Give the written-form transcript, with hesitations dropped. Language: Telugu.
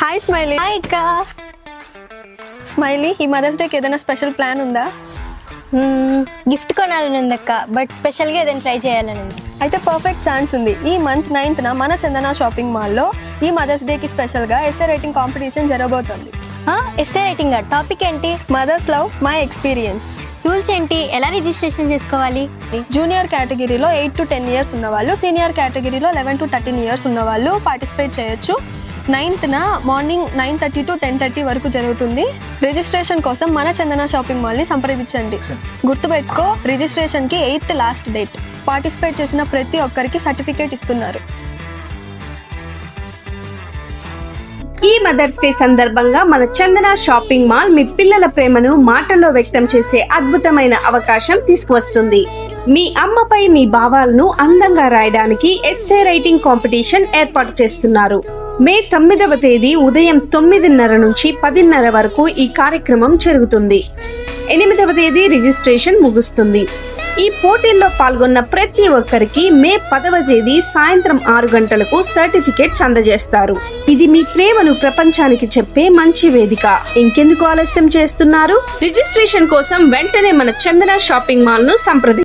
Hi smiley. హాయ్ అక్క. స్మైలీ, ఈ మదర్స్ డేకి ఏదైనా స్పెషల్ ప్లాన్ ఉందా? గిఫ్ట్ కొనాలని ఉంది అక్క, బట్ స్పెషల్గా ఏదైనా ట్రై చేయాలని ఉంది. అయితే పర్ఫెక్ట్ ఛాన్స్ ఉంది. ఈ మంత్ 9th మన చందన షాపింగ్ మాల్లో ఈ మదర్స్ డేకి స్పెషల్గా ఎస్ఏ రైటింగ్ కాంపిటీషన్ జరగబోతోంది. ఎస్ఏ రైటింగ్ టాపిక్ ఏంటి? Mother's love my experience. Rules ఏంటి? ఎలా రిజిస్ట్రేషన్ చేసుకోవాలి? జూనియర్ కేటగిరీలో 8 to 10 years ఉన్నవాళ్ళు, సీనియర్ కేటగిరీలో 11 to 13 years ఉన్నవాళ్ళు పార్టిసిపేట్ చేయొచ్చు. 9th మార్నింగ్ 9:30 to 10:30 వరకు జరుగుతుంది. రిజిస్ట్రేషన్ కోసం మన చందన షాపింగ్ మాల్ని సంప్రదించండి. గుర్తుపెట్టుకో, రిజిస్ట్రేషన్కి 8th లాస్ట్ డేట్. పార్టిసిపేట్ చేసిన ప్రతి ఒక్కరికి సర్టిఫికేట్ ఇస్తున్నారు. ఈ మదర్స్ డే సందర్భంగా మన చందన షాపింగ్ మాల్ మీ పిల్లల ప్రేమను మాటల్లో వ్యక్తం చేసే అద్భుతమైన అవకాశం తీసుకువస్తుంది. మీ అమ్మపై మీ భావాలను అందంగా రాయడానికి ఎస్ఏ రైటింగ్ కాంపిటీషన్ ఏర్పాటు చేస్తున్నారు. మే 9వ తేదీ ఉదయం 9:30 నుంచి 10:30 వరకు ఈ కార్యక్రమం జరుగుతుంది. 8వ తేదీ రిజిస్ట్రేషన్ ముగుస్తుంది. ఈ పోటీల్లో పాల్గొన్న ప్రతి ఒక్కరికి మే 10వ తేదీ సాయంత్రం 6 గంటలకు సర్టిఫికేట్స్ అందజేస్తారు. ఇది మీ ప్రేమను ప్రపంచానికి చెప్పే మంచి వేదిక. ఇంకెందుకు ఆలస్యం చేస్తున్నారు? రిజిస్ట్రేషన్ కోసం వెంటనే మన చందన షాపింగ్ మాల్ ను సంప్రదించండి.